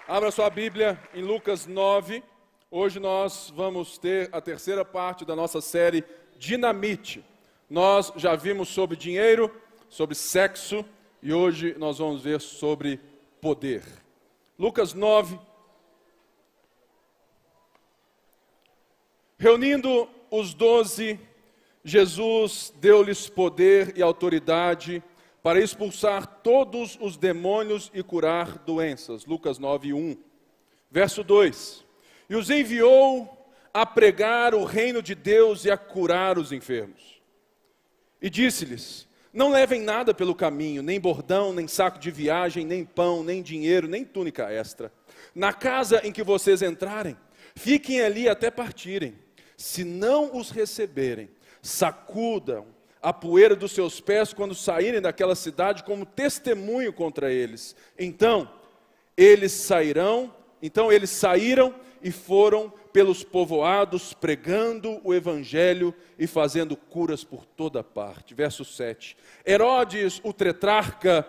Abra sua Bíblia em Lucas 9. Hoje nós vamos ter a terceira parte da nossa série Dinamite. Nós já vimos sobre dinheiro, sobre sexo e hoje nós vamos ver sobre poder. Lucas 9. Reunindo os 12, Jesus deu-lhes poder e autoridade para expulsar todos os demônios e curar doenças. Lucas 9, 1. Verso 2. E os enviou a pregar o reino de Deus e a curar os enfermos. E disse-lhes: não levem nada pelo caminho, nem bordão, nem saco de viagem, nem pão, nem dinheiro, nem túnica extra. Na casa em que vocês entrarem, fiquem ali até partirem. Se não os receberem, sacudam a poeira dos seus pés quando saírem daquela cidade como testemunho contra eles. Então eles saíram e foram pelos povoados pregando o evangelho e fazendo curas por toda parte. Verso 7. Herodes, o tetrarca,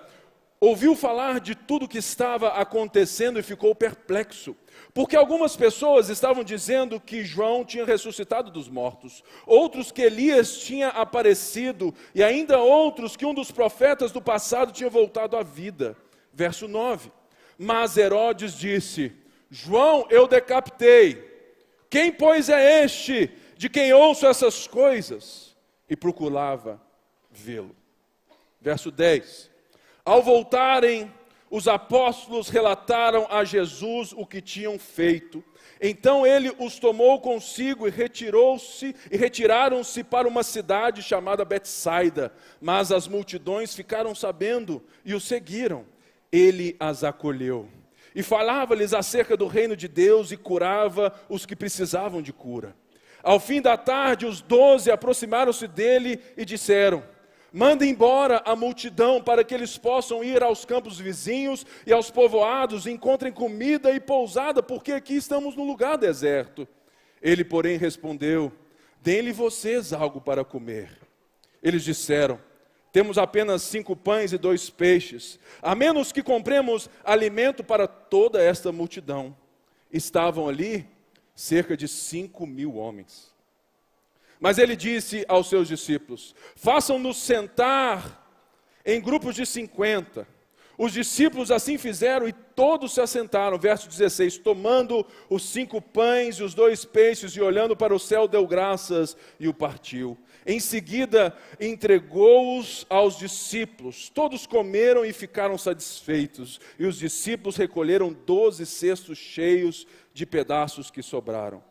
ouviu falar de tudo que estava acontecendo e ficou perplexo, porque algumas pessoas estavam dizendo que João tinha ressuscitado dos mortos, outros que Elias tinha aparecido, e ainda outros que um dos profetas do passado tinha voltado à vida. Verso 9. Mas Herodes disse: João eu decapitei. Quem, pois, é este de quem ouço essas coisas? E procurava vê-lo. Verso 10. Ao voltarem, os apóstolos relataram a Jesus o que tinham feito. Então ele os tomou consigo e retiraram-se para uma cidade chamada Betsaida. Mas as multidões ficaram sabendo e o seguiram. Ele as acolheu e falava-lhes acerca do reino de Deus e curava os que precisavam de cura. Ao fim da tarde, os 12 aproximaram-se dele e disseram: manda embora a multidão para que eles possam ir aos campos vizinhos e aos povoados e encontrem comida e pousada, porque aqui estamos num lugar deserto. Ele, porém, respondeu: deem-lhe vocês algo para comer. Eles disseram: temos apenas 5 pães e 2 peixes, a menos que compremos alimento para toda esta multidão. Estavam ali cerca de 5.000 homens. Mas ele disse aos seus discípulos: façam-nos sentar em grupos de 50. Os discípulos assim fizeram e todos se assentaram. Verso 16. Tomando os 5 pães e os 2 peixes e olhando para o céu, deu graças e o partiu. Em seguida entregou-os aos discípulos. Todos comeram e ficaram satisfeitos. E os discípulos recolheram 12 cestos cheios de pedaços que sobraram.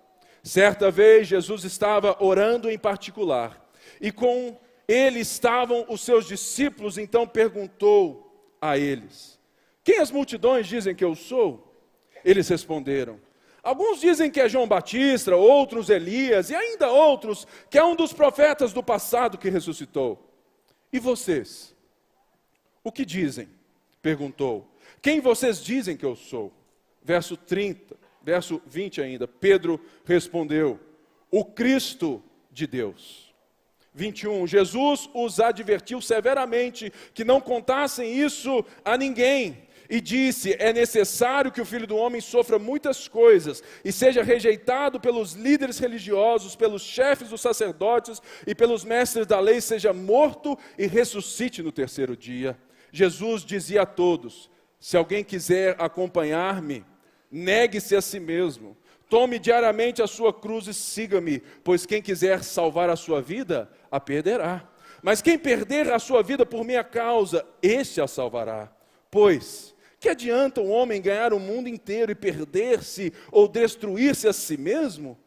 Certa vez Jesus estava orando em particular, e com ele estavam os seus discípulos. Então perguntou a eles: quem as multidões dizem que eu sou? Eles responderam: alguns dizem que é João Batista, outros Elias, e ainda outros que é um dos profetas do passado que ressuscitou. E vocês? O que dizem? Perguntou. Quem vocês dizem que eu sou? Verso 20 ainda, Pedro respondeu: o Cristo de Deus. 21, Jesus os advertiu severamente que não contassem isso a ninguém, e disse: é necessário que o Filho do Homem sofra muitas coisas, e seja rejeitado pelos líderes religiosos, pelos chefes dos sacerdotes e pelos mestres da lei, seja morto e ressuscite no terceiro dia. Jesus dizia a todos: se alguém quiser acompanhar-me, negue-se a si mesmo, tome diariamente a sua cruz e siga-me, pois quem quiser salvar a sua vida, a perderá. Mas quem perder a sua vida por minha causa, esse a salvará. Pois, que adianta um homem ganhar o mundo inteiro e perder-se ou destruir-se a si mesmo?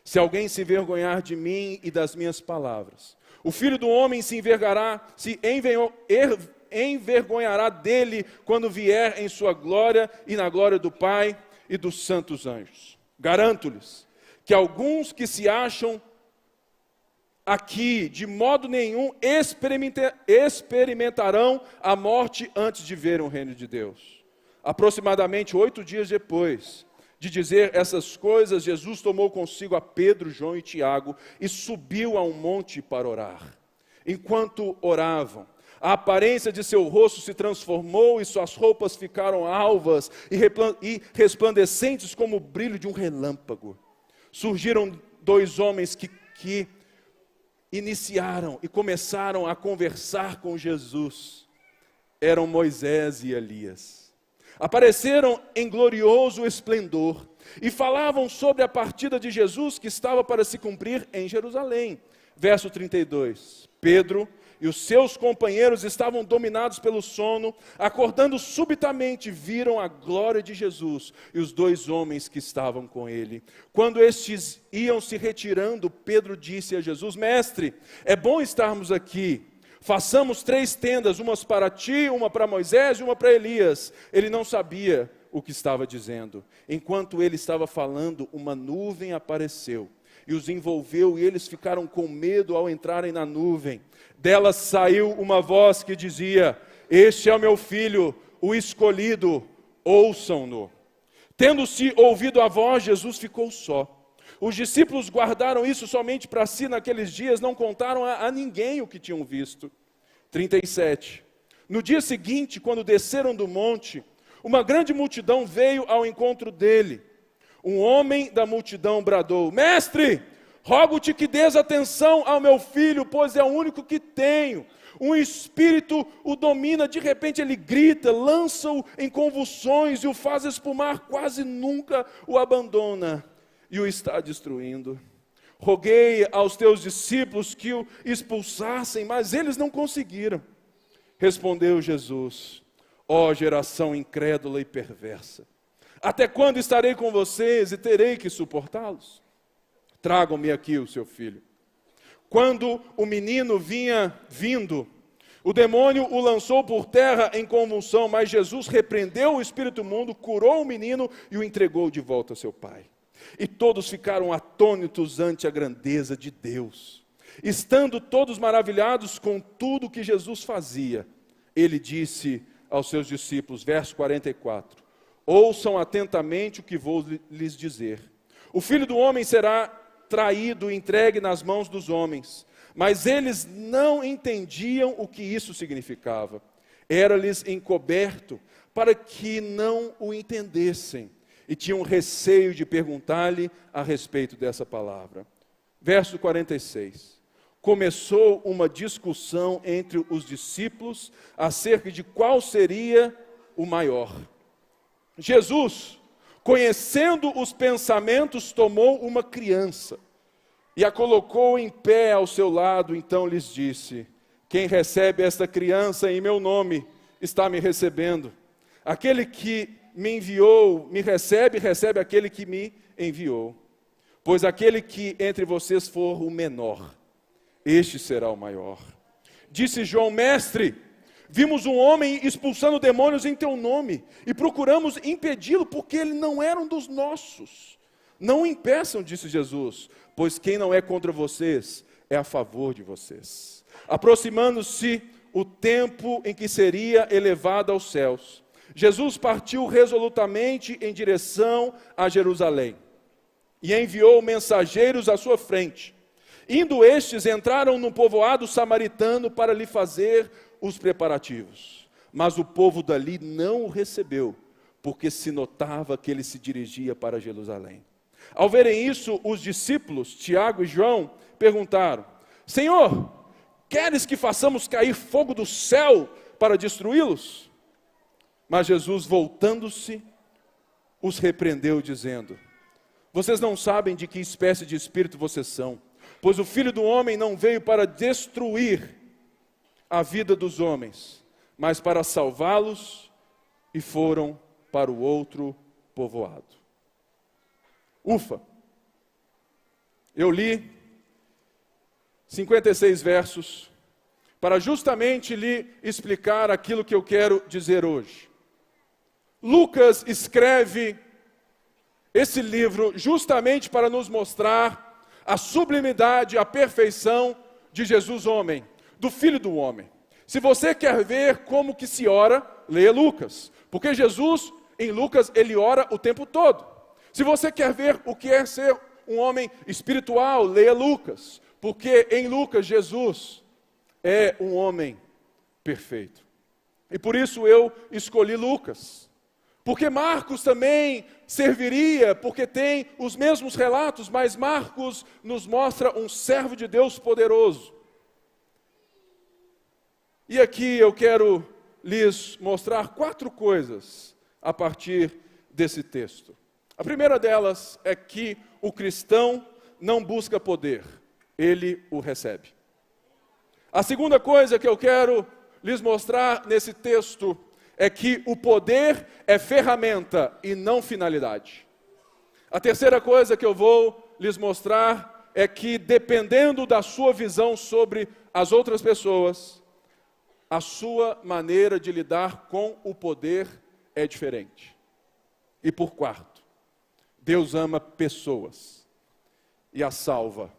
Se alguém se envergonhar de mim e das minhas palavras, o Filho do Homem se envergonhará dele quando vier em sua glória e na glória do Pai e dos santos anjos. Garanto-lhes que alguns que se acham aqui de modo nenhum experimentarão a morte antes de verem o reino de Deus. Aproximadamente 8 dias depois de dizer essas coisas, Jesus tomou consigo a Pedro, João e Tiago e subiu a um monte para orar. Enquanto oravam, A aparência de seu rosto se transformou e suas roupas ficaram alvas e resplandecentes como o brilho de um relâmpago. Surgiram dois homens que iniciaram e começaram a conversar com Jesus. Eram Moisés e Elias. Apareceram em glorioso esplendor e falavam sobre a partida de Jesus que estava para se cumprir em Jerusalém. Verso 32. Pedro e os seus companheiros estavam dominados pelo sono, acordando subitamente, viram a glória de Jesus e os dois homens que estavam com ele. Quando estes iam se retirando, Pedro disse a Jesus: Mestre, é bom estarmos aqui. Façamos 3 tendas, umas para ti, uma para Moisés e uma para Elias. Ele não sabia o que estava dizendo. Enquanto ele estava falando, uma nuvem apareceu e os envolveu, e eles ficaram com medo ao entrarem na nuvem. Dela saiu uma voz que dizia: Este é o meu filho, o escolhido, ouçam-no. Tendo-se ouvido a voz, Jesus ficou só. Os discípulos guardaram isso somente para si naqueles dias, não contaram a ninguém o que tinham visto. 37. No dia seguinte, quando desceram do monte, uma grande multidão veio ao encontro dele. Um homem da multidão bradou: Mestre, rogo-te que dês atenção ao meu filho, pois é o único que tenho. Um espírito o domina, de repente ele grita, lança-o em convulsões e o faz espumar, quase nunca o abandona e o está destruindo. Roguei aos teus discípulos que o expulsassem, mas eles não conseguiram. Respondeu Jesus: Ó geração incrédula e perversa, até quando estarei com vocês e terei que suportá-los? Tragam-me aqui o seu filho. Quando o menino vinha vindo, o demônio o lançou por terra em convulsão, mas Jesus repreendeu o espírito imundo, curou o menino e o entregou de volta a seu pai. E todos ficaram atônitos ante a grandeza de Deus. Estando todos maravilhados com tudo que Jesus fazia, ele disse aos seus discípulos, verso 44, ouçam atentamente o que vou lhes dizer. O Filho do Homem será traído e entregue nas mãos dos homens. Mas eles não entendiam o que isso significava. Era-lhes encoberto para que não o entendessem. E tinham receio de perguntar-lhe a respeito dessa palavra. Verso 46. Começou uma discussão entre os discípulos acerca de qual seria o maior. Jesus, conhecendo os pensamentos, tomou uma criança e a colocou em pé ao seu lado, então lhes disse: quem recebe esta criança em meu nome, está me recebendo. Aquele que me enviou, me recebe, recebe aquele que me enviou. Pois aquele que entre vocês for o menor, este será o maior. Disse João: mestre, vimos um homem expulsando demônios em teu nome, e procuramos impedi-lo, porque ele não era um dos nossos. Não o impeçam, disse Jesus, pois quem não é contra vocês, é a favor de vocês. Aproximando-se o tempo em que seria elevado aos céus, Jesus partiu resolutamente em direção a Jerusalém, e enviou mensageiros à sua frente. Indo estes, entraram no povoado samaritano para lhe fazer os preparativos. Mas o povo dali não o recebeu, porque se notava que ele se dirigia para Jerusalém. Ao verem isso, os discípulos, Tiago e João, perguntaram: Senhor, queres que façamos cair fogo do céu para destruí-los? Mas Jesus, voltando-se, os repreendeu, dizendo: vocês não sabem de que espécie de espírito vocês são, pois o Filho do Homem não veio para destruir a vida dos homens, mas para salvá-los, e foram para o outro povoado. Ufa! Eu li 56 versos para justamente lhe explicar aquilo que eu quero dizer hoje. Lucas escreve esse livro justamente para nos mostrar a sublimidade, a perfeição de Jesus homem, do Filho do Homem. Se você quer ver como que se ora, leia Lucas, porque Jesus, em Lucas, ele ora o tempo todo. Se você quer ver o que é ser um homem espiritual, leia Lucas, porque em Lucas, Jesus é um homem perfeito. E por isso eu escolhi Lucas. Porque Marcos também serviria, porque tem os mesmos relatos, mas Marcos nos mostra um servo de Deus poderoso. E aqui eu quero lhes mostrar 4 coisas a partir desse texto. A primeira delas é que o cristão não busca poder, ele o recebe. A segunda coisa que eu quero lhes mostrar nesse texto é que o poder é ferramenta e não finalidade. A terceira coisa que eu vou lhes mostrar é que, dependendo da sua visão sobre as outras pessoas, a sua maneira de lidar com o poder é diferente. E por quarto, Deus ama pessoas e as salva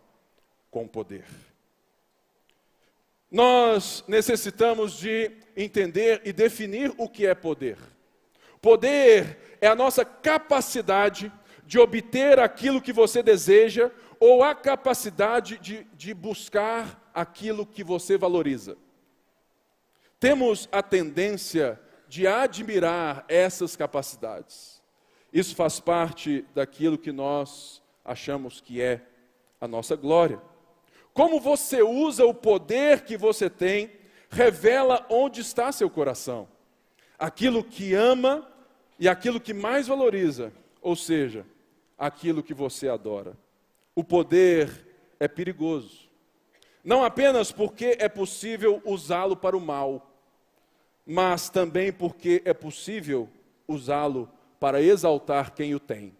com poder. Nós necessitamos de entender e definir o que é poder. Poder é a nossa capacidade de obter aquilo que você deseja ou a capacidade de buscar aquilo que você valoriza. Temos a tendência de admirar essas capacidades. Isso faz parte daquilo que nós achamos que é a nossa glória. Como você usa o poder que você tem, revela onde está seu coração. Aquilo que ama e aquilo que mais valoriza, ou seja, aquilo que você adora. O poder é perigoso. Não apenas porque é possível usá-lo para o mal, mas também porque é possível usá-lo para exaltar quem o tem.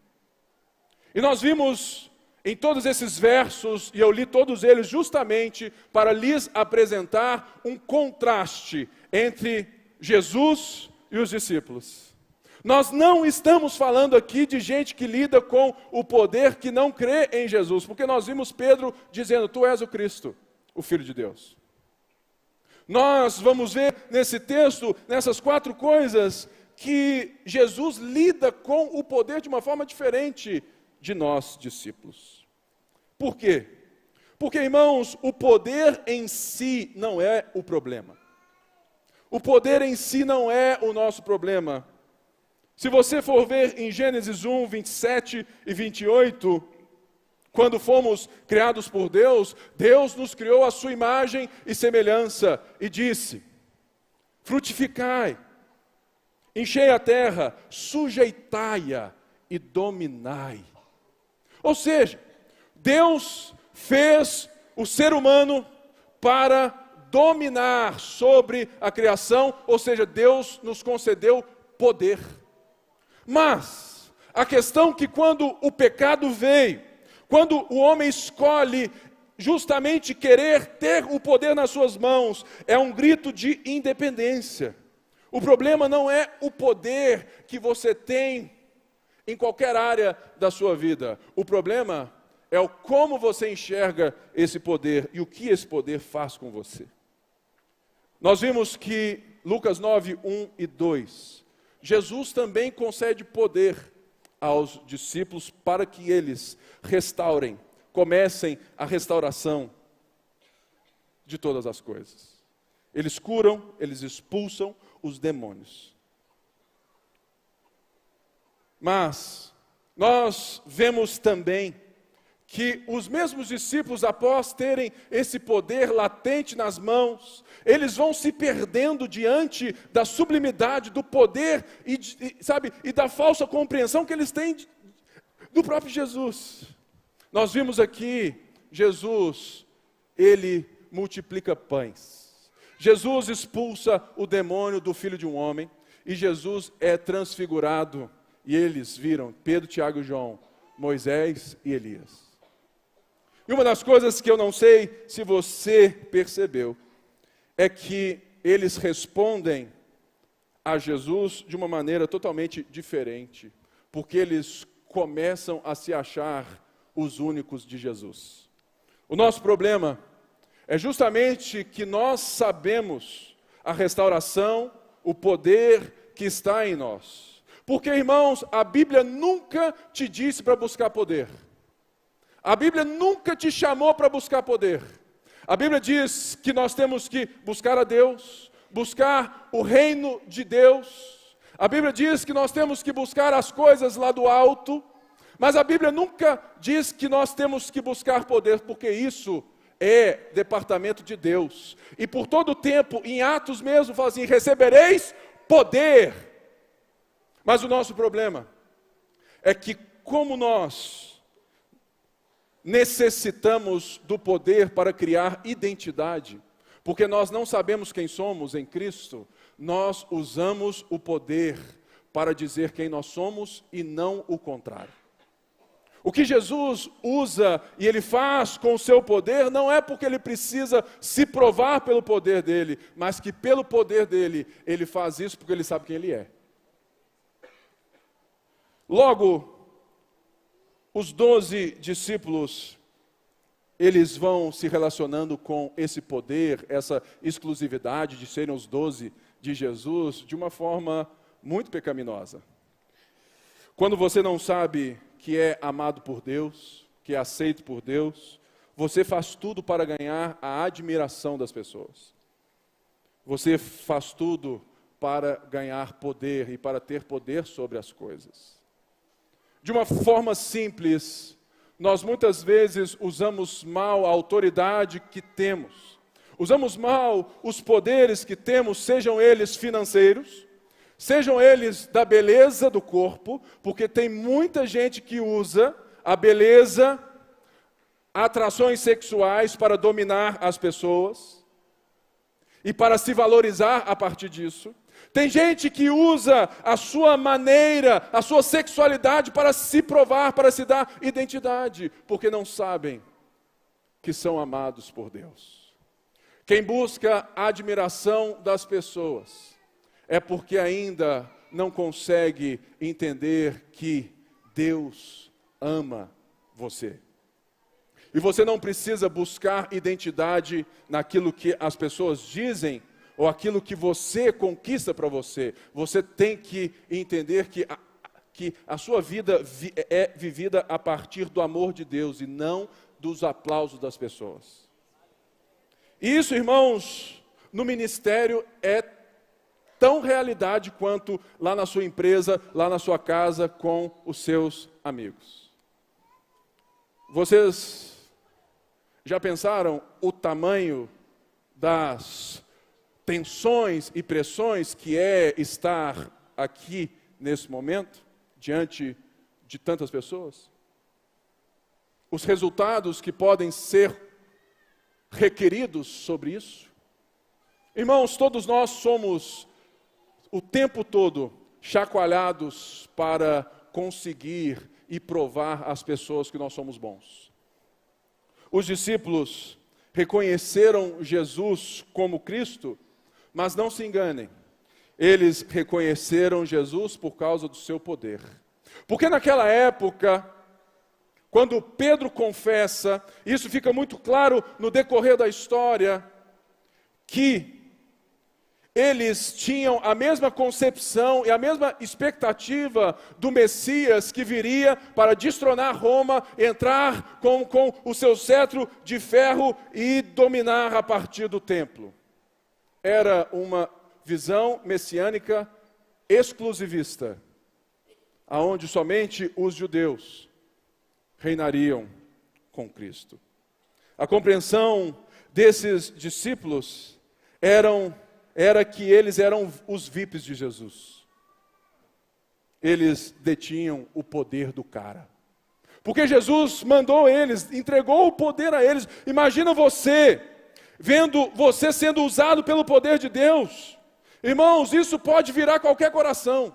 E nós vimos em todos esses versos, e eu li todos eles justamente para lhes apresentar um contraste entre Jesus e os discípulos. Nós não estamos falando aqui de gente que lida com o poder que não crê em Jesus, porque nós vimos Pedro dizendo: tu és o Cristo, o Filho de Deus. Nós vamos ver nesse texto, nessas 4 coisas, que Jesus lida com o poder de uma forma diferente de nós, discípulos. Por quê? Porque, irmãos, o poder em si não é o problema. O poder em si não é o nosso problema. Se você for ver em Gênesis 1, 27 e 28, quando fomos criados por Deus, Deus nos criou à sua imagem e semelhança e disse: frutificai, enchei a terra, sujeitai-a e dominai. Ou seja, Deus fez o ser humano para dominar sobre a criação, ou seja, Deus nos concedeu poder. Mas a questão é que quando o pecado veio, quando o homem escolhe justamente querer ter o poder nas suas mãos, é um grito de independência. O problema não é o poder que você tem em qualquer área da sua vida. O problema é o como você enxerga esse poder e o que esse poder faz com você. Nós vimos que Lucas 9, 1 e 2, Jesus também concede poder aos discípulos para que eles restaurem, comecem a restauração de todas as coisas. Eles curam, eles expulsam os demônios. Mas nós vemos também que os mesmos discípulos, após terem esse poder latente nas mãos, eles vão se perdendo diante da sublimidade do poder e da falsa compreensão que eles têm do próprio Jesus. Nós vimos aqui, Jesus, ele multiplica pães. Jesus expulsa o demônio do filho de um homem, e Jesus é transfigurado, e eles viram Pedro, Tiago e João, Moisés e Elias. E uma das coisas que eu não sei se você percebeu, é que eles respondem a Jesus de uma maneira totalmente diferente, porque eles começam a se achar os únicos de Jesus. O nosso problema é justamente que nós sabemos a restauração, o poder que está em nós. Porque, irmãos, a Bíblia nunca te disse para buscar poder. A Bíblia nunca te chamou para buscar poder. A Bíblia diz que nós temos que buscar a Deus, buscar o reino de Deus. A Bíblia diz que nós temos que buscar as coisas lá do alto, mas a Bíblia nunca diz que nós temos que buscar poder, porque isso é departamento de Deus. E por todo o tempo, em Atos mesmo, fala assim, recebereis poder. Mas o nosso problema é que como nós necessitamos do poder para criar identidade, porque nós não sabemos quem somos em Cristo, nós usamos o poder para dizer quem nós somos e não o contrário. O que Jesus usa e Ele faz com o seu poder não é porque Ele precisa se provar pelo poder dEle, mas que pelo poder dEle, Ele faz isso porque Ele sabe quem Ele é. Logo, os 12 discípulos, eles vão se relacionando com esse poder, essa exclusividade de serem os 12 de Jesus, de uma forma muito pecaminosa. Quando você não sabe que é amado por Deus, que é aceito por Deus, você faz tudo para ganhar a admiração das pessoas. Você faz tudo para ganhar poder e para ter poder sobre as coisas. De uma forma simples, nós muitas vezes usamos mal a autoridade que temos. Usamos mal os poderes que temos, sejam eles financeiros, sejam eles da beleza do corpo, porque tem muita gente que usa a beleza, atrações sexuais para dominar as pessoas e para se valorizar a partir disso. Tem gente que usa a sua maneira, a sua sexualidade para se provar, para se dar identidade, porque não sabem que são amados por Deus. Quem busca a admiração das pessoas é porque ainda não consegue entender que Deus ama você. E você não precisa buscar identidade naquilo que as pessoas dizem, ou aquilo que você conquista para você. Você tem que entender que a sua vida é vivida a partir do amor de Deus e não dos aplausos das pessoas. Isso, irmãos, no ministério é tão realidade quanto lá na sua empresa, lá na sua casa, com os seus amigos. Vocês já pensaram o tamanho das tensões e pressões que é estar aqui nesse momento, diante de tantas pessoas? Os resultados que podem ser requeridos sobre isso? Irmãos, todos nós somos o tempo todo chacoalhados para conseguir e provar às pessoas que nós somos bons. Os discípulos reconheceram Jesus como Cristo, mas não se enganem, eles reconheceram Jesus por causa do seu poder. Porque naquela época, quando Pedro confessa, isso fica muito claro no decorrer da história, que eles tinham a mesma concepção e a mesma expectativa do Messias que viria para destronar Roma, entrar com o seu cetro de ferro e dominar a partir do templo. Era uma visão messiânica exclusivista, aonde somente os judeus reinariam com Cristo. A compreensão desses discípulos era que eles eram os VIPs de Jesus. Eles detinham o poder do cara. Porque Jesus mandou eles, entregou o poder a eles. Imagina você, vendo você sendo usado pelo poder de Deus. Irmãos, isso pode virar qualquer coração.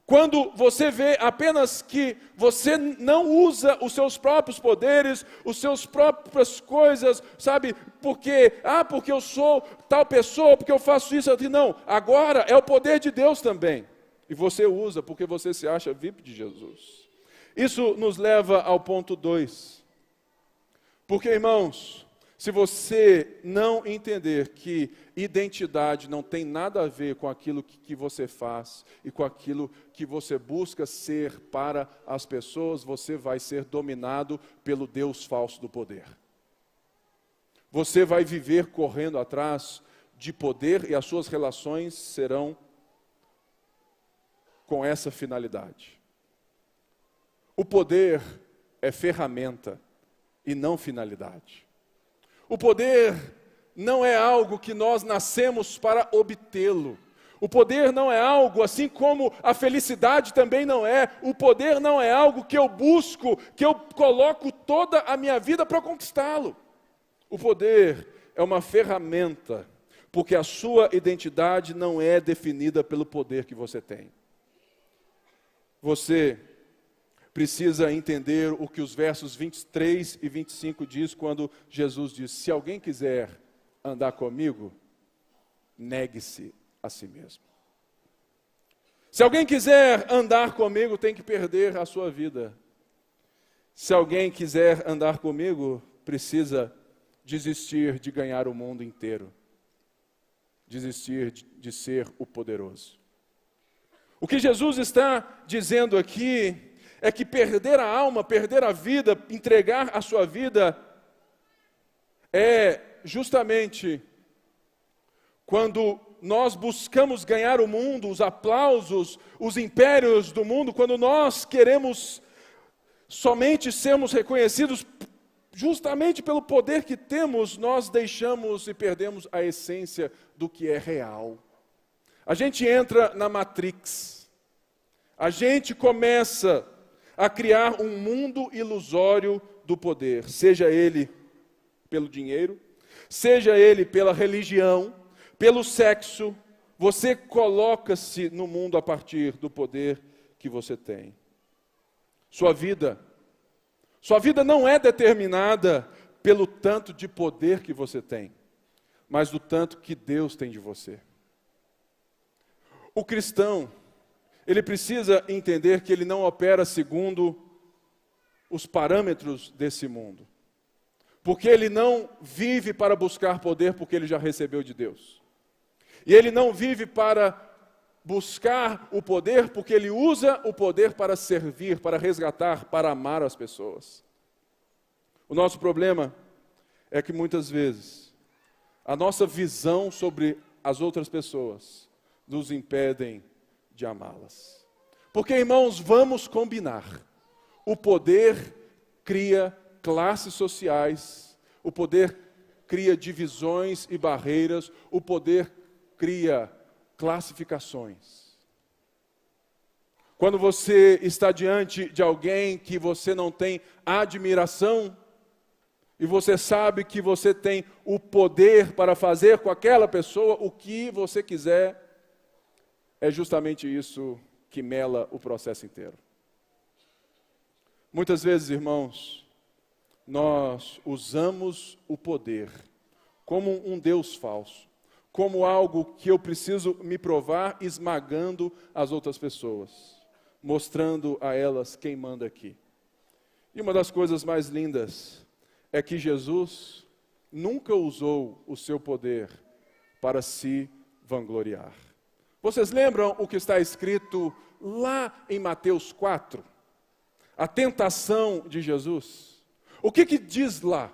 Quando você vê apenas que você não usa os seus próprios poderes, os seus próprias coisas, sabe? Porque eu sou tal pessoa, porque eu faço isso. Não, agora é o poder de Deus também. E você usa porque você se acha VIP de Jesus. Isso nos leva ao ponto 2. Porque, irmãos, se você não entender que identidade não tem nada a ver com aquilo que você faz e com aquilo que você busca ser para as pessoas, você vai ser dominado pelo Deus falso do poder. Você vai viver correndo atrás de poder e as suas relações serão com essa finalidade. O poder é ferramenta e não finalidade. O poder não é algo que nós nascemos para obtê-lo. O poder não é algo, assim como a felicidade também não é. O poder não é algo que eu busco, que eu coloco toda a minha vida para conquistá-lo. O poder é uma ferramenta, porque a sua identidade não é definida pelo poder que você tem. Você precisa entender o que os versos 23 e 25 diz quando Jesus diz: se alguém quiser andar comigo, negue-se a si mesmo. Se alguém quiser andar comigo, tem que perder a sua vida. Se alguém quiser andar comigo, precisa desistir de ganhar o mundo inteiro. Desistir de ser o poderoso. O que Jesus está dizendo aqui é que perder a alma, perder a vida, entregar a sua vida, é justamente quando nós buscamos ganhar o mundo, os aplausos, os impérios do mundo, quando nós queremos somente sermos reconhecidos justamente pelo poder que temos, nós deixamos e perdemos a essência do que é real. A gente entra na Matrix. A gente começa a criar um mundo ilusório do poder, seja ele pelo dinheiro, seja ele pela religião, pelo sexo. Você coloca-se no mundo a partir do poder que você tem. Sua vida não é determinada pelo tanto de poder que você tem, mas do tanto que Deus tem de você. O cristão, ele precisa entender que ele não opera segundo os parâmetros desse mundo. Porque ele não vive para buscar poder, porque ele já recebeu de Deus. E ele não vive para buscar o poder, porque ele usa o poder para servir, para resgatar, para amar as pessoas. O nosso problema é que muitas vezes a nossa visão sobre as outras pessoas nos impedem de amá-las. Porque, irmãos, vamos combinar. O poder cria classes sociais, o poder cria divisões e barreiras, o poder cria classificações. Quando você está diante de alguém que você não tem admiração, e você sabe que você tem o poder para fazer com aquela pessoa o que você quiser, é justamente isso que mela o processo inteiro. Muitas vezes, irmãos, nós usamos o poder como um Deus falso, como algo que eu preciso me provar esmagando as outras pessoas, mostrando a elas quem manda aqui. E uma das coisas mais lindas é que Jesus nunca usou o seu poder para se vangloriar. Vocês lembram o que está escrito lá em Mateus 4? A tentação de Jesus. O que diz lá?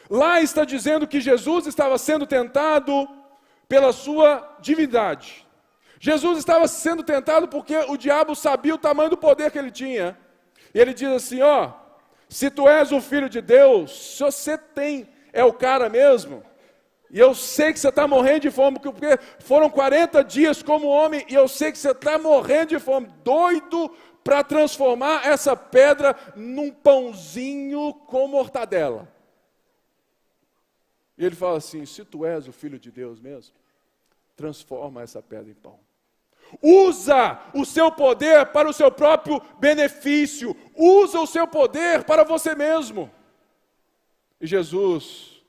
Lá está dizendo que Jesus estava sendo tentado pela sua divindade. Jesus estava sendo tentado porque o diabo sabia o tamanho do poder que ele tinha. E ele diz assim, se tu és o Filho de Deus, se você é o cara mesmo, e eu sei que você está morrendo de fome, porque foram 40 dias como homem, e eu sei que você está morrendo de fome, doido para transformar essa pedra num pãozinho com mortadela. E ele fala assim, se tu és o Filho de Deus mesmo, transforma essa pedra em pão. Usa o seu poder para o seu próprio benefício. Usa o seu poder para você mesmo. E Jesus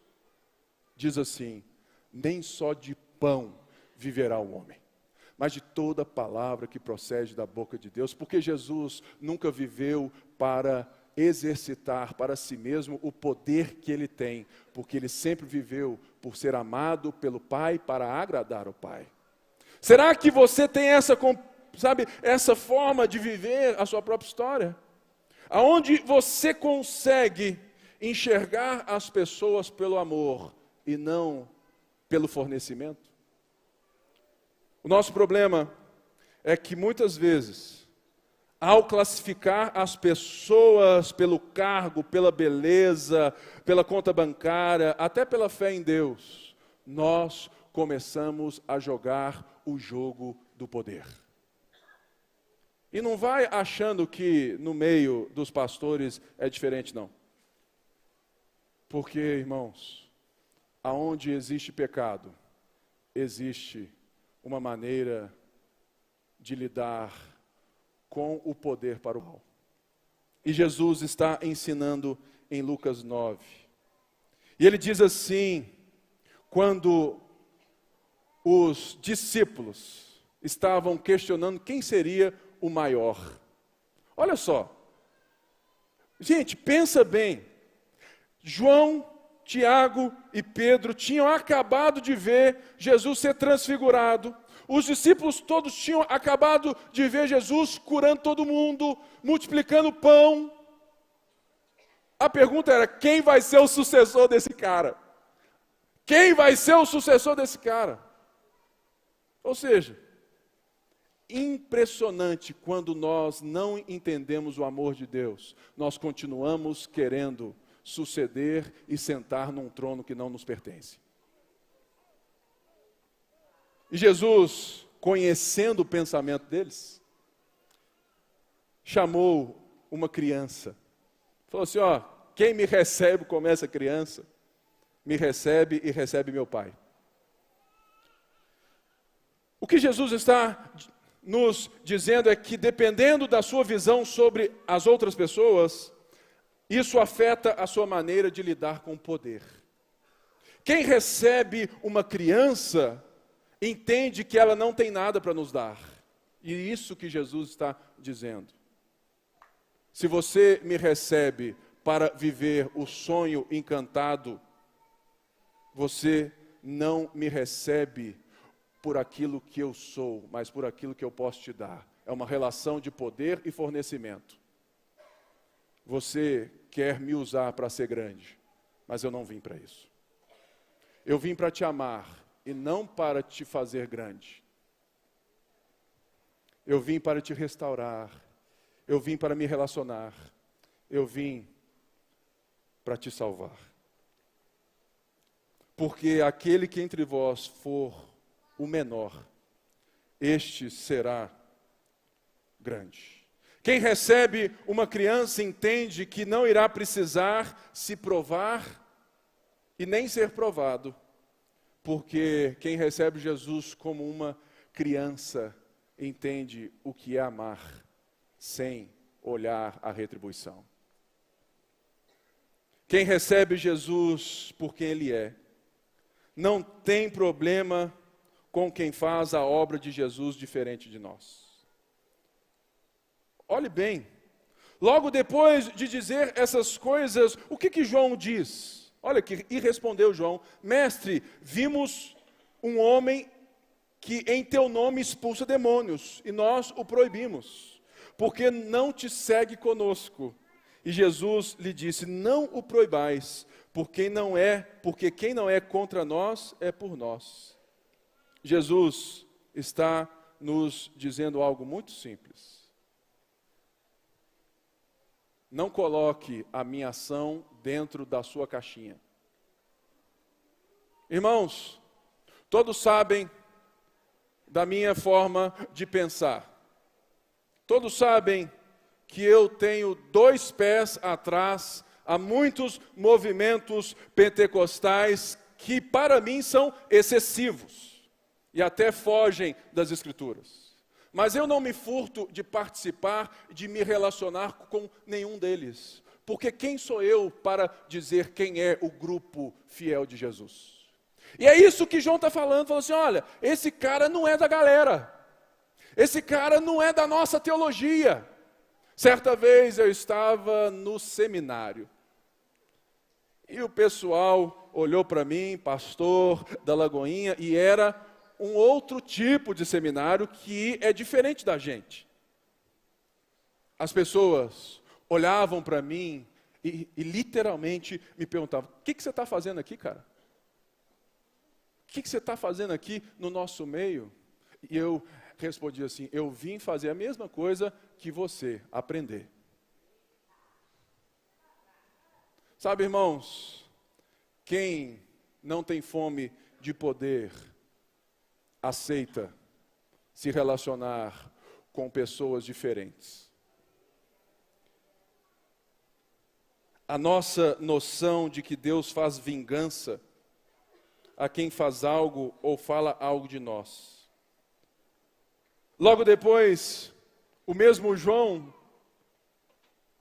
diz assim, nem só de pão viverá o homem, mas de toda palavra que procede da boca de Deus. Porque Jesus nunca viveu para exercitar para si mesmo o poder que ele tem, porque ele sempre viveu por ser amado pelo Pai, para agradar o Pai. Será que você tem essa forma de viver a sua própria história? Aonde você consegue enxergar as pessoas pelo amor e não pelo fornecimento? O nosso problema é que muitas vezes, ao classificar as pessoas pelo cargo, pela beleza, pela conta bancária, até pela fé em Deus, nós começamos a jogar o jogo do poder. E não vai achando que no meio dos pastores é diferente, não. Porque, irmãos, aonde existe pecado, existe uma maneira de lidar com o poder para o mal. E Jesus está ensinando em Lucas 9. E ele diz assim, quando os discípulos estavam questionando quem seria o maior. Olha só. Gente, pensa bem. João, Tiago e Pedro tinham acabado de ver Jesus ser transfigurado. Os discípulos todos tinham acabado de ver Jesus curando todo mundo, multiplicando pão. A pergunta era, quem vai ser o sucessor desse cara? Quem vai ser o sucessor desse cara? Ou seja, impressionante quando nós não entendemos o amor de Deus. Nós continuamos querendo suceder e sentar num trono que não nos pertence. E Jesus, conhecendo o pensamento deles, chamou uma criança. Falou assim, ó, quem me recebe como essa criança, me recebe e recebe meu Pai. O que Jesus está nos dizendo é que, dependendo da sua visão sobre as outras pessoas, isso afeta a sua maneira de lidar com o poder. Quem recebe uma criança entende que ela não tem nada para nos dar. E isso que Jesus está dizendo. Se você me recebe para viver o sonho encantado, você não me recebe por aquilo que eu sou, mas por aquilo que eu posso te dar. É uma relação de poder e fornecimento. Você quer me usar para ser grande, mas eu não vim para isso. Eu vim para te amar e não para te fazer grande. Eu vim para te restaurar. Eu vim para me relacionar. Eu vim para te salvar. Porque aquele que entre vós for o menor, este será grande. Quem recebe uma criança entende que não irá precisar se provar e nem ser provado, porque quem recebe Jesus como uma criança entende o que é amar sem olhar a retribuição. Quem recebe Jesus por quem Ele é, não tem problema com quem faz a obra de Jesus diferente de nós. Olhe bem, logo depois de dizer essas coisas, o que João diz? Olha aqui, e respondeu João, mestre, vimos um homem que em teu nome expulsa demônios, e nós o proibimos, porque não te segue conosco. E Jesus lhe disse, não o proibais, porque quem não é contra nós, é por nós. Jesus está nos dizendo algo muito simples. Não coloque a minha ação dentro da sua caixinha. Irmãos, todos sabem da minha forma de pensar. Todos sabem que eu tenho 2 pés atrás a muitos movimentos pentecostais que para mim são excessivos e até fogem das Escrituras. Mas eu não me furto de participar, de me relacionar com nenhum deles. Porque quem sou eu para dizer quem é o grupo fiel de Jesus? E é isso que João está falando assim, olha, esse cara não é da galera. Esse cara não é da nossa teologia. Certa vez eu estava no seminário. E o pessoal olhou para mim, pastor da Lagoinha, e era um outro tipo de seminário que é diferente da gente. As pessoas olhavam para mim e literalmente me perguntavam, o que você está fazendo aqui, cara? que você está fazendo aqui no nosso meio? E eu respondi assim: eu vim fazer a mesma coisa que você, aprender. Sabe, irmãos, quem não tem fome de poder, aceita se relacionar com pessoas diferentes. A nossa noção de que Deus faz vingança a quem faz algo ou fala algo de nós. Logo depois, o mesmo João,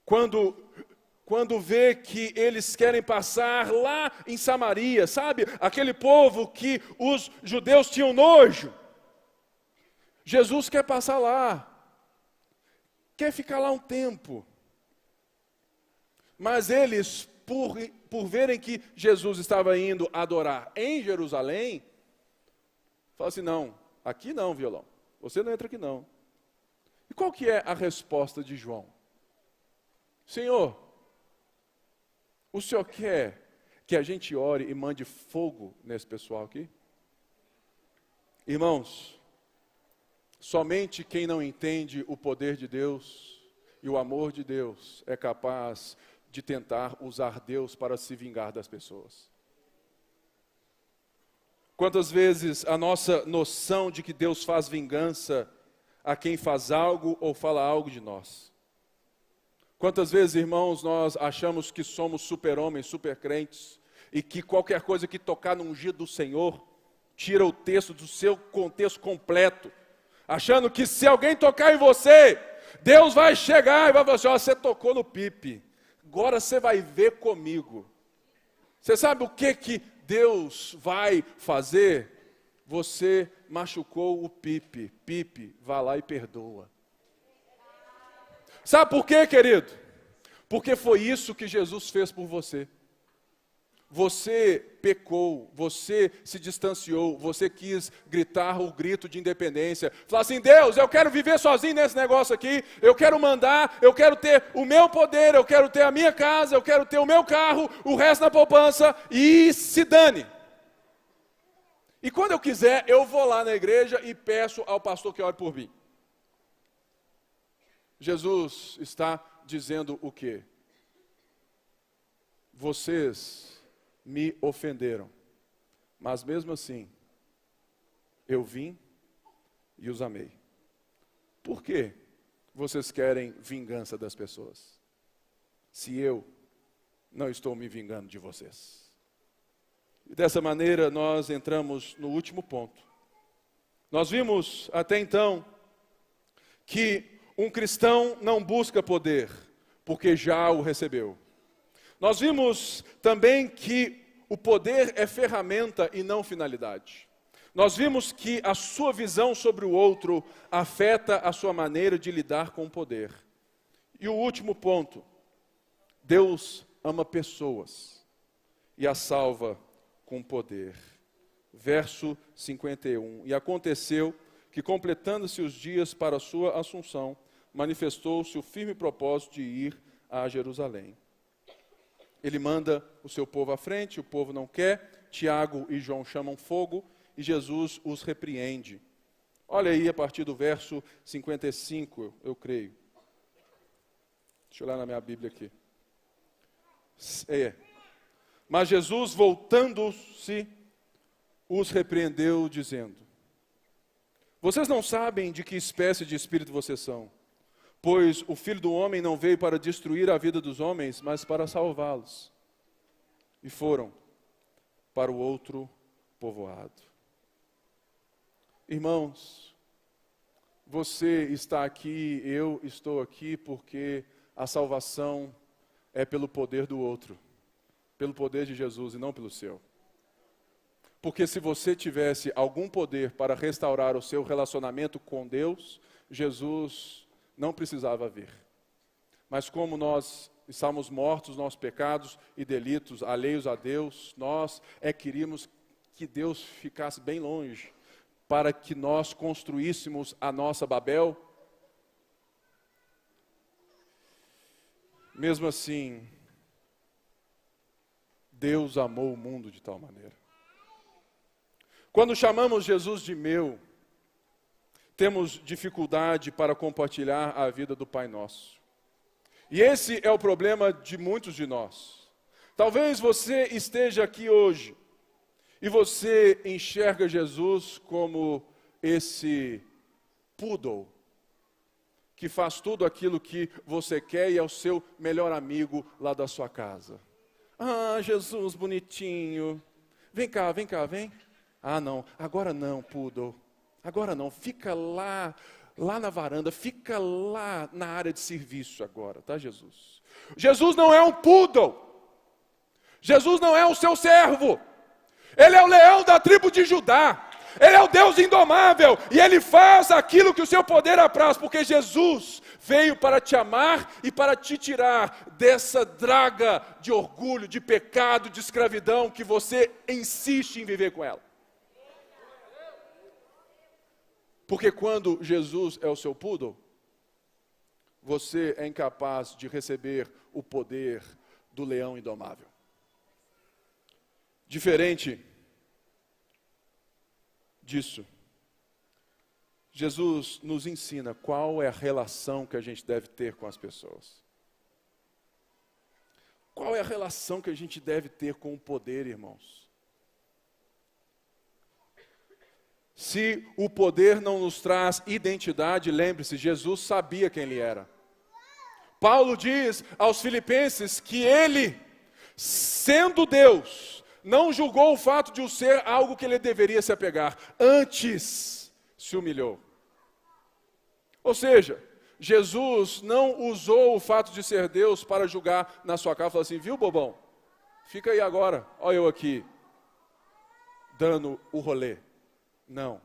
quando vê que eles querem passar lá em Samaria, sabe? Aquele povo que os judeus tinham nojo. Jesus quer passar lá, quer ficar lá um tempo. Mas eles, por verem que Jesus estava indo adorar em Jerusalém, falam assim: não, aqui não, violão, você não entra aqui não. E qual que é a resposta de João? Senhor, o Senhor quer que a gente ore e mande fogo nesse pessoal aqui? Irmãos, somente quem não entende o poder de Deus e o amor de Deus é capaz de tentar usar Deus para se vingar das pessoas. Quantas vezes a nossa noção de que Deus faz vingança a quem faz algo ou fala algo de nós? Quantas vezes, irmãos, nós achamos que somos super-homens, super-crentes, e que qualquer coisa que tocar no ungido do Senhor, tira o texto do seu contexto completo, achando que se alguém tocar em você, Deus vai chegar e vai falar assim: ó, você tocou no pipe, agora você vai ver comigo. Você sabe o que Deus vai fazer? Você machucou o pipe, vá lá e perdoa. Sabe por quê, querido? Porque foi isso que Jesus fez por você. Você pecou, você se distanciou, você quis gritar o grito de independência. Falar assim: Deus, eu quero viver sozinho nesse negócio aqui, eu quero mandar, eu quero ter o meu poder, eu quero ter a minha casa, eu quero ter o meu carro, o resto na poupança, e se dane. E quando eu quiser, eu vou lá na igreja e peço ao pastor que ore por mim. Jesus está dizendo o quê? Vocês me ofenderam, mas mesmo assim, eu vim e os amei. Por que vocês querem vingança das pessoas, se eu não estou me vingando de vocês? E dessa maneira nós entramos no último ponto. Nós vimos até então que um cristão não busca poder, porque já o recebeu. Nós vimos também que o poder é ferramenta e não finalidade. Nós vimos que a sua visão sobre o outro afeta a sua maneira de lidar com o poder. E o último ponto: Deus ama pessoas e as salva com poder. Verso 51. E aconteceu que, completando-se os dias para a sua assunção, manifestou-se o firme propósito de ir a Jerusalém. Ele manda o seu povo à frente, o povo não quer. Tiago e João chamam fogo e Jesus os repreende. Olha aí a partir do verso 55, eu creio. Deixa eu olhar na minha Bíblia aqui. Mas Jesus, voltando-se, os repreendeu, dizendo: vocês não sabem de que espécie de espírito vocês são, pois o Filho do Homem não veio para destruir a vida dos homens, mas para salvá-los. E foram para o outro povoado. Irmãos, você está aqui, eu estou aqui porque a salvação é pelo poder do outro, pelo poder de Jesus e não pelo seu. Porque se você tivesse algum poder para restaurar o seu relacionamento com Deus, Jesus não precisava vir. Mas como nós estamos mortos nos nossos pecados e delitos, alheios a Deus, nós queríamos que Deus ficasse bem longe, para que nós construíssemos a nossa Babel. Mesmo assim, Deus amou o mundo de tal maneira. Quando chamamos Jesus de meu, temos dificuldade para compartilhar a vida do Pai Nosso. E esse é o problema de muitos de nós. Talvez você esteja aqui hoje e você enxerga Jesus como esse poodle que faz tudo aquilo que você quer e é o seu melhor amigo lá da sua casa. Ah, Jesus bonitinho. Vem cá, vem. Ah, não, agora não, poodle. Agora não, fica lá na varanda, fica lá na área de serviço agora, tá, Jesus? Jesus não é um poodle. Jesus não é o seu servo. Ele é o leão da tribo de Judá. Ele é o Deus indomável. E Ele faz aquilo que o seu poder apraz. Porque Jesus veio para te amar e para te tirar dessa draga de orgulho, de pecado, de escravidão que você insiste em viver com ela. Porque quando Jesus é o seu poodle, você é incapaz de receber o poder do leão indomável. Diferente disso, Jesus nos ensina qual é a relação que a gente deve ter com as pessoas. Qual é a relação que a gente deve ter com o poder, irmãos? Se o poder não nos traz identidade, lembre-se, Jesus sabia quem ele era. Paulo diz aos filipenses que ele, sendo Deus, não julgou o fato de o ser algo que ele deveria se apegar. Antes se humilhou. Ou seja, Jesus não usou o fato de ser Deus para julgar na sua cara. Falou assim, viu, bobão? Fica aí agora, olha eu aqui, dando o rolê. Não.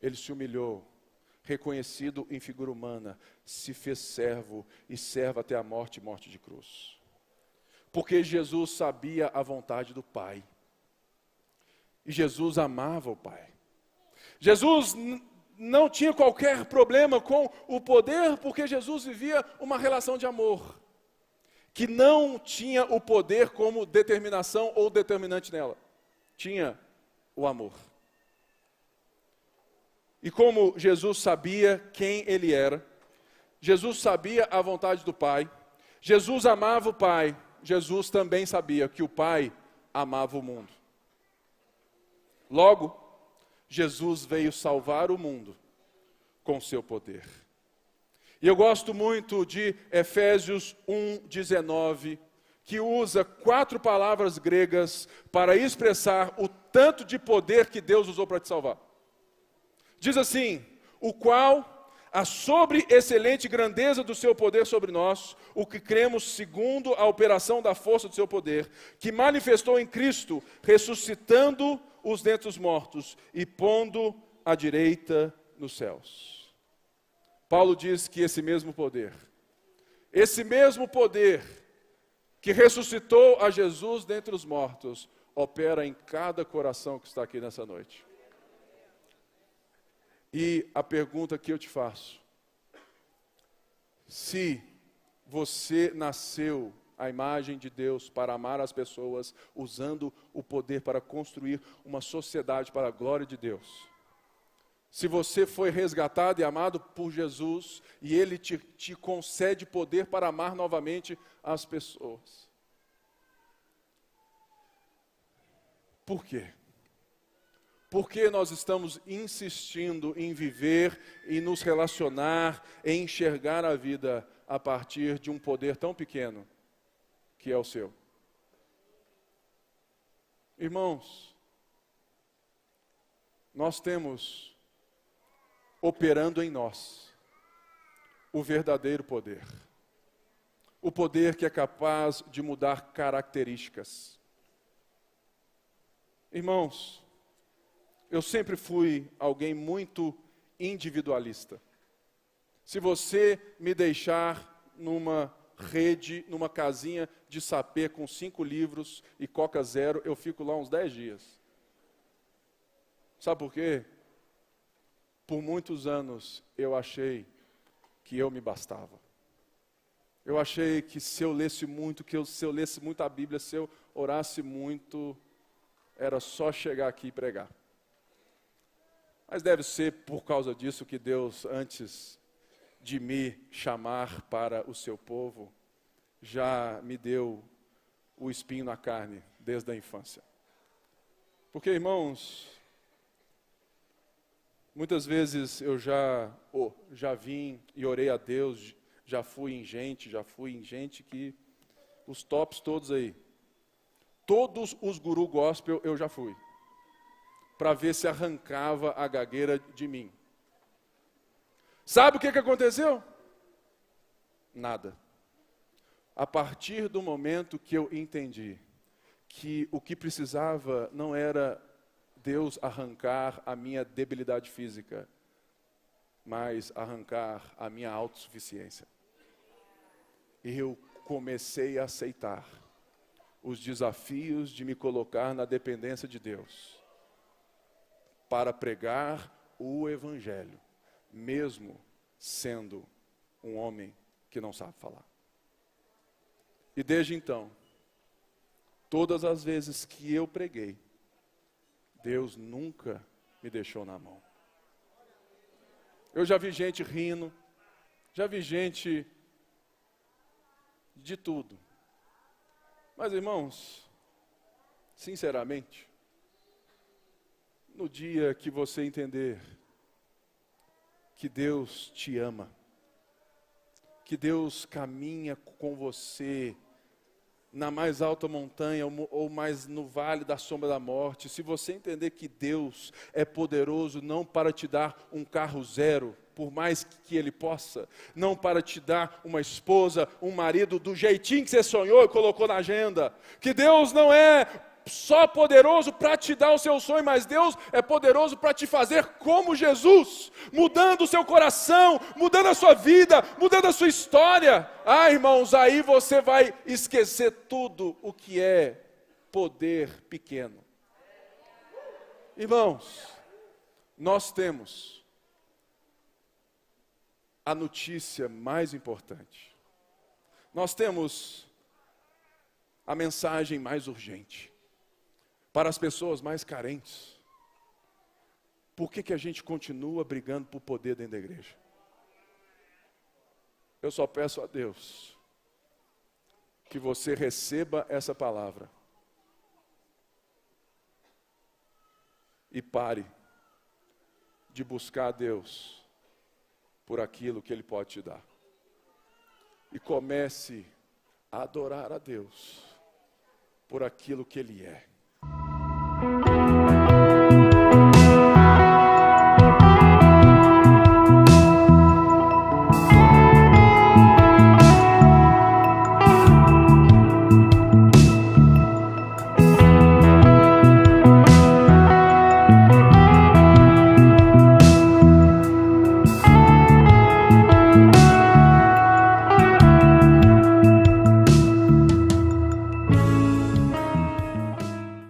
Ele se humilhou, reconhecido em figura humana, se fez servo e servo até a morte e morte de cruz. Porque Jesus sabia a vontade do Pai. E Jesus amava o Pai. Jesus não tinha qualquer problema com o poder, porque Jesus vivia uma relação de amor, que não tinha o poder como determinação ou determinante nela. Tinha o amor. E como Jesus sabia quem ele era, Jesus sabia a vontade do Pai, Jesus amava o Pai, Jesus também sabia que o Pai amava o mundo. Logo, Jesus veio salvar o mundo com seu poder. E eu gosto muito de Efésios 1:19, que usa 4 palavras gregas para expressar o tanto de poder que Deus usou para te salvar. Diz assim, o qual a sobre-excelente grandeza do seu poder sobre nós, o que cremos segundo a operação da força do seu poder, que manifestou em Cristo, ressuscitando os dentre os mortos e pondo à direita nos céus. Paulo diz que esse mesmo poder que ressuscitou a Jesus dentre os mortos, opera em cada coração que está aqui nessa noite. E a pergunta que eu te faço, se você nasceu à imagem de Deus para amar as pessoas, usando o poder para construir uma sociedade para a glória de Deus, se você foi resgatado e amado por Jesus, e Ele te concede poder para amar novamente as pessoas. Por quê? Porque nós estamos insistindo em viver, em nos relacionar, em enxergar a vida a partir de um poder tão pequeno, que é o seu. Irmãos, nós temos operando em nós o verdadeiro poder. O poder que é capaz de mudar características. Irmãos, eu sempre fui alguém muito individualista. Se você me deixar numa rede, numa casinha de sapê com 5 livros e Coca Zero, eu fico lá uns 10 dias. Sabe por quê? Por muitos anos eu achei que eu me bastava. Eu achei que se eu lesse muito, se eu lesse muito a Bíblia, se eu orasse muito, era só chegar aqui e pregar. Mas deve ser por causa disso que Deus, antes de me chamar para o seu povo, já me deu o espinho na carne desde a infância. Porque, irmãos, muitas vezes eu já vim e orei a Deus, já fui em gente que, os tops todos aí, todos os guru gospel eu já fui, para ver se arrancava a gagueira de mim. Sabe o que aconteceu? Nada. A partir do momento que eu entendi que o que precisava não era Deus arrancar a minha debilidade física, mas arrancar a minha autossuficiência. E eu comecei a aceitar os desafios de me colocar na dependência de Deus, para pregar o Evangelho, mesmo sendo um homem que não sabe falar. E desde então, todas as vezes que eu preguei, Deus nunca me deixou na mão. Eu já vi gente rindo, já vi gente de tudo. Mas, irmãos, sinceramente, no dia que você entender que Deus te ama, que Deus caminha com você na mais alta montanha ou mais no vale da sombra da morte, se você entender que Deus é poderoso não para te dar um carro zero, por mais que Ele possa, não para te dar uma esposa, um marido do jeitinho que você sonhou e colocou na agenda, que Deus não é só poderoso para te dar o seu sonho, mas Deus é poderoso para te fazer como Jesus, mudando o seu coração, mudando a sua vida, mudando a sua história. Ah, irmãos, aí você vai esquecer tudo o que é poder pequeno. Irmãos, nós temos a notícia mais importante. Nós temos a mensagem mais urgente para as pessoas mais carentes. Por que a gente continua brigando por poder dentro da igreja? Eu só peço a Deus que você receba essa palavra e pare de buscar a Deus por aquilo que Ele pode te dar. E comece a adorar a Deus por aquilo que Ele é.